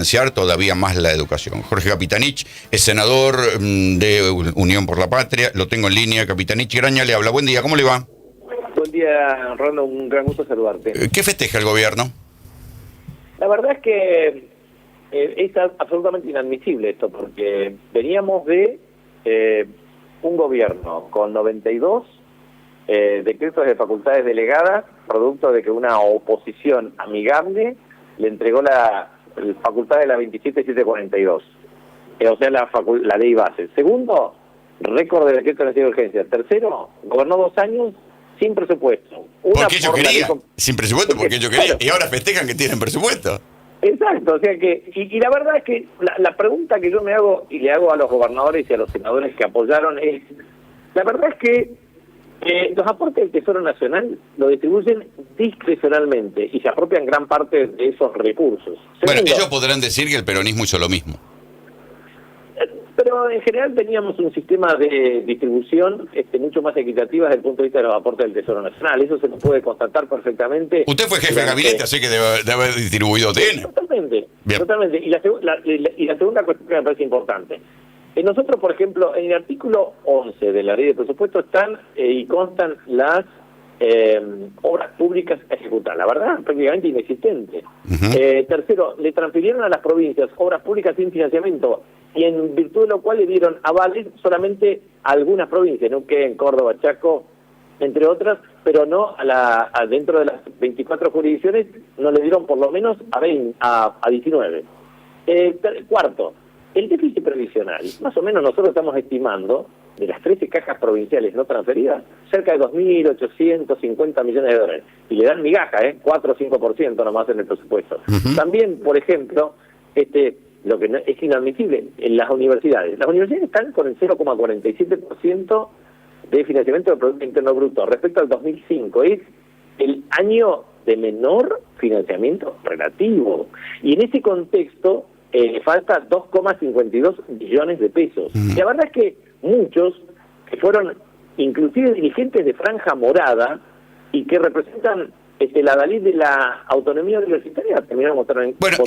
financiar todavía más la educación. Jorge Capitanich es senador de Unión por la Patria, lo tengo en línea. Capitanich Graña le habla. Buen día, ¿cómo le va? Buen día, Rondo, un gran gusto saludarte. ¿Qué festeja el gobierno? La verdad es que es absolutamente inadmisible esto, porque veníamos de un gobierno con 92 decretos de facultades delegadas, producto de que una oposición amigable le entregó la facultad de la 27742, o sea, la ley base. Segundo, récord de decretos de necesidad de urgencia. Tercero, gobernó 2 años sin presupuesto. Porque ellos querían, sin presupuesto, porque ellos querían, y ahora festejan que tienen presupuesto. Exacto, o sea que, y la verdad es que la pregunta que yo me hago, y le hago a los gobernadores y a los senadores que apoyaron, es, la verdad es que los aportes del Tesoro Nacional lo distribuyen discrecionalmente y se apropian gran parte de esos recursos. Bueno, Segundo, ellos podrán decir que el peronismo hizo lo mismo. pero en general teníamos un sistema de distribución mucho más equitativa desde el punto de vista de los aportes del Tesoro Nacional. Eso se lo puede constatar perfectamente. Usted fue jefe de gabinete, así que debe haber distribuido TN. Totalmente, Bien. totalmente. Y la segunda cuestión que me parece importante. Nosotros, por ejemplo, en el artículo 11 de la ley de presupuesto están y constan las obras públicas a ejecutar. La verdad, prácticamente inexistente. Tercero, le transfirieron a las provincias obras públicas sin financiamiento, y en virtud de lo cual le dieron avales solamente a algunas provincias, Neuquén, Córdoba, Chaco, entre otras, pero no dentro de las 24 jurisdicciones no le dieron por lo menos a 19. Cuarto, el déficit previsional, más o menos nosotros estamos estimando, de las 13 cajas provinciales no transferidas, cerca de 2.850 millones de dólares. Y le dan migaja, 4 o 5% nomás en el presupuesto. También, por ejemplo, lo que es inadmisible, en las universidades. Las universidades están con el 0,47% de financiamiento del Producto Interno Bruto respecto al 2005. Es el año de menor financiamiento relativo. Y en ese contexto falta 2,52 billones de pesos. Y la verdad es que muchos que fueron inclusive dirigentes de Franja Morada y que representan la adalid de la autonomía universitaria terminaron votando en contra.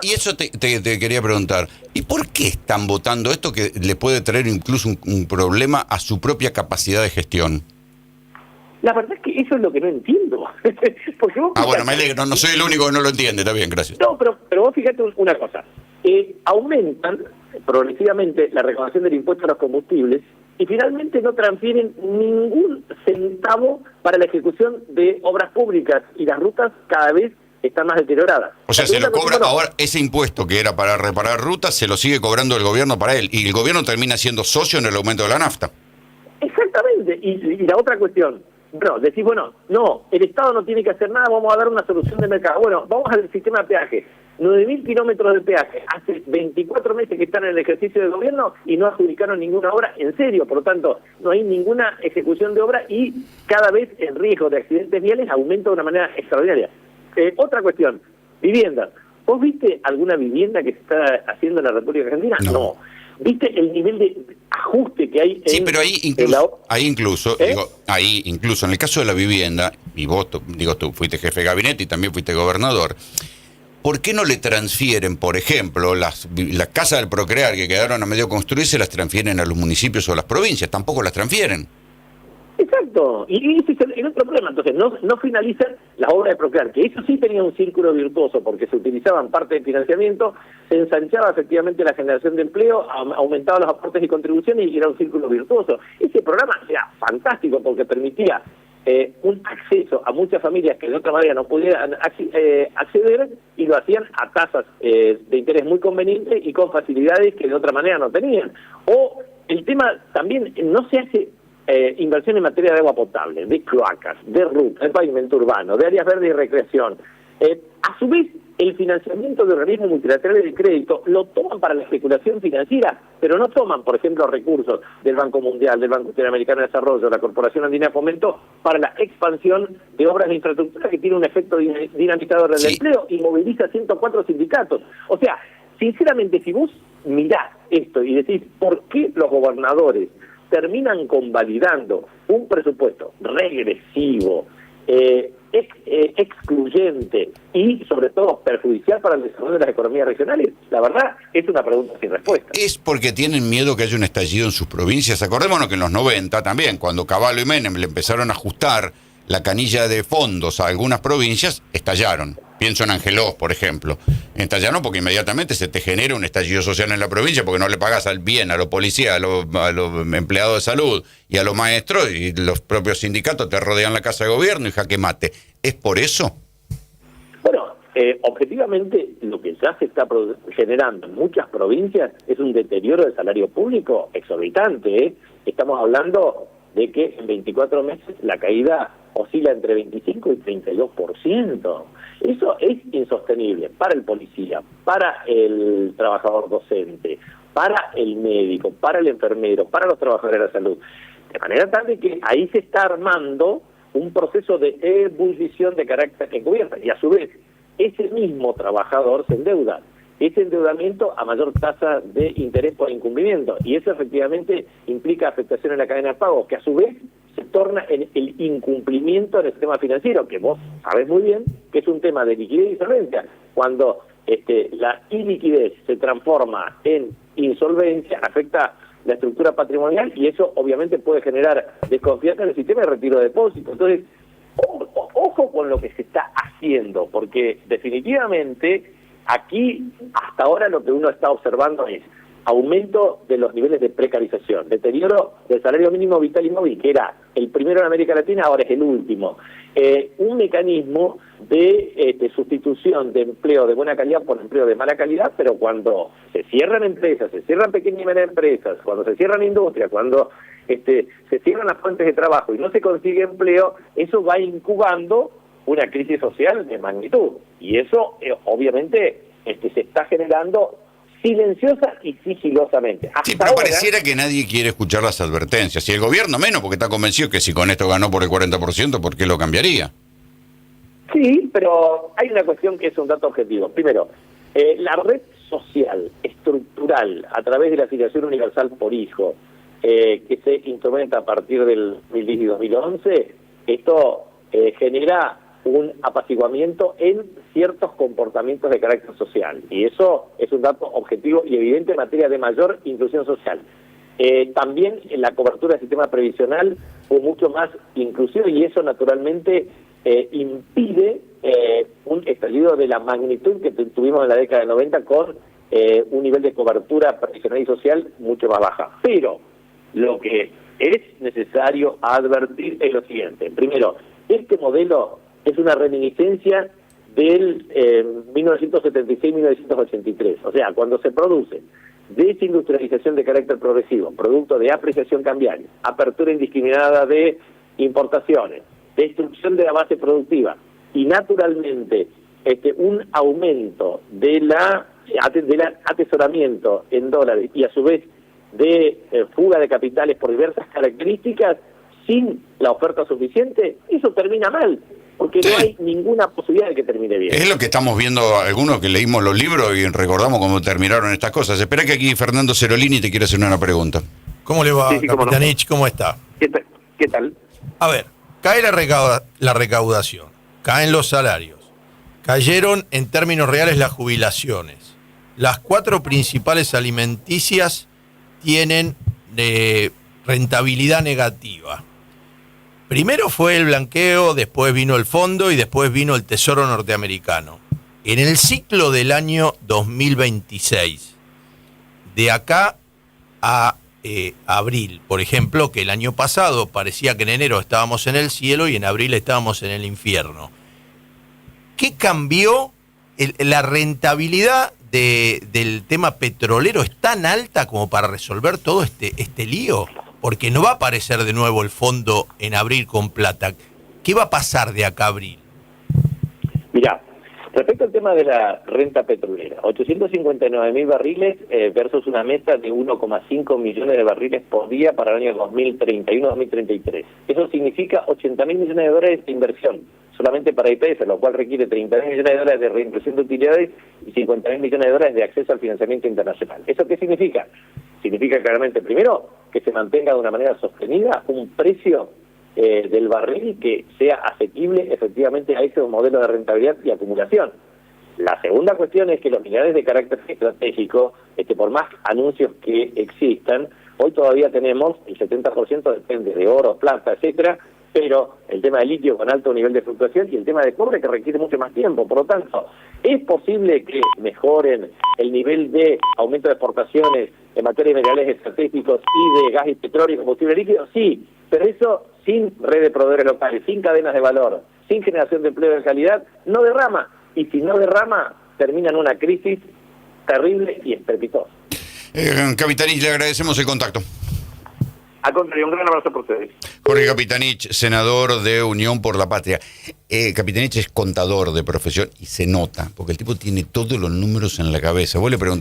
Y eso te quería preguntar, ¿y por qué están votando esto que le puede traer incluso un problema a su propia capacidad de gestión? La verdad es que eso es lo que no entiendo. Porque vos bueno, me alegro, no soy el único que no lo entiende, está bien, gracias. No, pero vos fíjate una cosa, aumentan progresivamente la recaudación del impuesto a los combustibles y finalmente no transfieren ningún centavo para la ejecución de obras públicas y las rutas cada vez están más deterioradas. O sea, se lo cobra ahora ese impuesto que era para reparar rutas, se lo sigue cobrando el gobierno para él, y el gobierno termina siendo socio en el aumento de la nafta. Exactamente, y la otra cuestión, decís, no, el Estado no tiene que hacer nada, vamos a dar una solución de mercado. Bueno, vamos al sistema de peaje. 9.000 kilómetros de peaje. Hace 24 meses que están en el ejercicio del gobierno y no adjudicaron ninguna obra en serio. Por lo tanto, no hay ninguna ejecución de obra y cada vez el riesgo de accidentes viales aumenta de una manera extraordinaria. Otra cuestión, viviendas. ¿Vos viste alguna vivienda que se está haciendo en la República Argentina? No. ¿Viste el nivel de ajuste que hay? Sí, pero ahí incluso, en el caso de la vivienda, y vos, tú fuiste jefe de gabinete y también fuiste gobernador, ¿por qué no le transfieren, por ejemplo, las casas del Procrear que quedaron a medio construirse, las transfieren a los municipios o a las provincias? Tampoco las transfieren. Exacto, y ese es el otro problema. Entonces no finalizan las obras de Procrear, que eso sí tenía un círculo virtuoso porque se utilizaban parte del financiamiento, se ensanchaba efectivamente la generación de empleo, aumentaba los aportes y contribuciones y era un círculo virtuoso. Ese programa era fantástico porque permitía un acceso a muchas familias que de otra manera no pudieran acceder, y lo hacían a tasas de interés muy convenientes y con facilidades que de otra manera no tenían. O el tema también, no se hace inversión en materia de agua potable, de cloacas, de rutas, de pavimento urbano, de áreas verdes y recreación. A su vez, el financiamiento de organismos multilaterales de crédito lo toman para la especulación financiera, pero no toman, por ejemplo, recursos del Banco Mundial, del Banco Interamericano de Desarrollo, la Corporación Andina de Fomento, para la expansión de obras de infraestructura que tiene un efecto dinamizador del empleo y moviliza 104 sindicatos. O sea, sinceramente, si vos mirás esto y decís, ¿por qué los gobernadores terminan convalidando un presupuesto regresivo, excluyente y sobre todo perjudicial para el desarrollo de las economías regionales? La verdad es una pregunta sin respuesta. ¿Es porque tienen miedo que haya un estallido en sus provincias? Acordémonos que en los 90 también, cuando Cavallo y Menem le empezaron a ajustar la canilla de fondos a algunas provincias, estallaron. Pienso en Angelós, por ejemplo. Estallaron porque inmediatamente se te genera un estallido social en la provincia porque no le pagas al bien a los policías, a los empleados de salud y a los maestros, y los propios sindicatos te rodean la casa de gobierno y jaque mate. ¿Es por eso? Bueno, objetivamente lo que ya se está generando en muchas provincias es un deterioro del salario público exorbitante, ¿eh? Estamos hablando de que en 24 meses la caída oscila entre 25 y 32%. Eso es insostenible para el policía, para el trabajador docente, para el médico, para el enfermero, para los trabajadores de la salud. De manera tal de que ahí se está armando un proceso de ebullición de carácter encubierta. Y a su vez, ese mismo trabajador se endeuda. Ese endeudamiento a mayor tasa de interés por incumplimiento. Y eso efectivamente implica afectación en la cadena de pago, que a su vez se torna en el incumplimiento del sistema financiero, que vos sabés muy bien que es un tema de liquidez y solvencia. Cuando la iliquidez se transforma en insolvencia, afecta la estructura patrimonial y eso obviamente puede generar desconfianza en el sistema de retiro de depósitos. Entonces, ojo con lo que se está haciendo, porque definitivamente aquí hasta ahora lo que uno está observando es aumento de los niveles de precarización, deterioro del salario mínimo vital y móvil, que era el primero en América Latina, ahora es el último. Un mecanismo de sustitución de empleo de buena calidad por empleo de mala calidad, pero cuando se cierran empresas, se cierran pequeñas y medianas empresas, cuando se cierran industrias, cuando se cierran las fuentes de trabajo y no se consigue empleo, eso va incubando una crisis social de magnitud. Y eso, obviamente, se está generando silenciosa y sigilosamente. Sí, pero ahora pareciera que nadie quiere escuchar las advertencias. Y el gobierno menos, porque está convencido que si con esto ganó por el 40%, ¿por qué lo cambiaría? Sí, pero hay una cuestión que es un dato objetivo. Primero, la red social estructural a través de la afiliación universal por hijo, que se instrumenta a partir del 2010 y 2011, esto genera un apaciguamiento en ciertos comportamientos de carácter social. Y eso es un dato objetivo y evidente en materia de mayor inclusión social. También la cobertura del sistema previsional fue mucho más inclusiva y eso naturalmente impide un estallido de la magnitud que tuvimos en la década de 90 con un nivel de cobertura previsional y social mucho más baja. Pero lo que es necesario advertir es lo siguiente. Primero, este modelo es una reminiscencia del 1976-1983. O sea, cuando se produce desindustrialización de carácter progresivo, producto de apreciación cambiaria, apertura indiscriminada de importaciones, destrucción de la base productiva y naturalmente un aumento del atesoramiento en dólares y a su vez de fuga de capitales por diversas características sin la oferta suficiente, eso termina mal, porque no hay ninguna posibilidad de que termine bien. Es lo que estamos viendo algunos que leímos los libros y recordamos cómo terminaron estas cosas. Espera que aquí Fernando Cerolini te quiere hacer una pregunta. ¿Cómo le va, Capitanich? ¿Cómo está? ¿Qué tal? A ver, cae la recaudación, caen los salarios, cayeron en términos reales las jubilaciones. Las 4 principales alimenticias tienen rentabilidad negativa. Primero fue el blanqueo, después vino el fondo y después vino el Tesoro norteamericano. En el ciclo del año 2026, de acá a abril, por ejemplo, que el año pasado parecía que en enero estábamos en el cielo y en abril estábamos en el infierno. ¿Qué cambió? La rentabilidad del tema petrolero es tan alta como para resolver todo este lío, porque no va a aparecer de nuevo el fondo en abril con plata. ¿Qué va a pasar de acá a abril? Mirá, respecto al tema de la renta petrolera, 859.000 barriles versus una meta de 1,5 millones de barriles por día para el año 2031-2033. Eso significa 80.000 millones de dólares de inversión solamente para IPF, lo cual requiere 30.000 millones de dólares de reinversión de utilidades y 50.000 millones de dólares de acceso al financiamiento internacional. ¿Eso qué significa? Significa claramente, primero, que se mantenga de una manera sostenida un precio del barril que sea asequible efectivamente a ese modelo de rentabilidad y acumulación. La segunda cuestión es que los minerales de carácter estratégico, por más anuncios que existan, hoy todavía tenemos el 70% depende de oro, plata, etcétera, pero el tema de litio con alto nivel de fluctuación y el tema de cobre que requiere mucho más tiempo. Por lo tanto, ¿es posible que mejoren el nivel de aumento de exportaciones en materia de minerales estratégicos y de gas y petróleo y combustible líquido? Sí, pero eso sin red de proveedores locales, sin cadenas de valor, sin generación de empleo de calidad, no derrama. Y si no derrama, termina en una crisis terrible y estrepitosa. Capitanich, le agradecemos el contacto. Al contrario, un gran abrazo por ustedes. Jorge Capitanich, senador de Unión por la Patria. Capitanich es contador de profesión y se nota, porque el tipo tiene todos los números en la cabeza. Vos le preguntás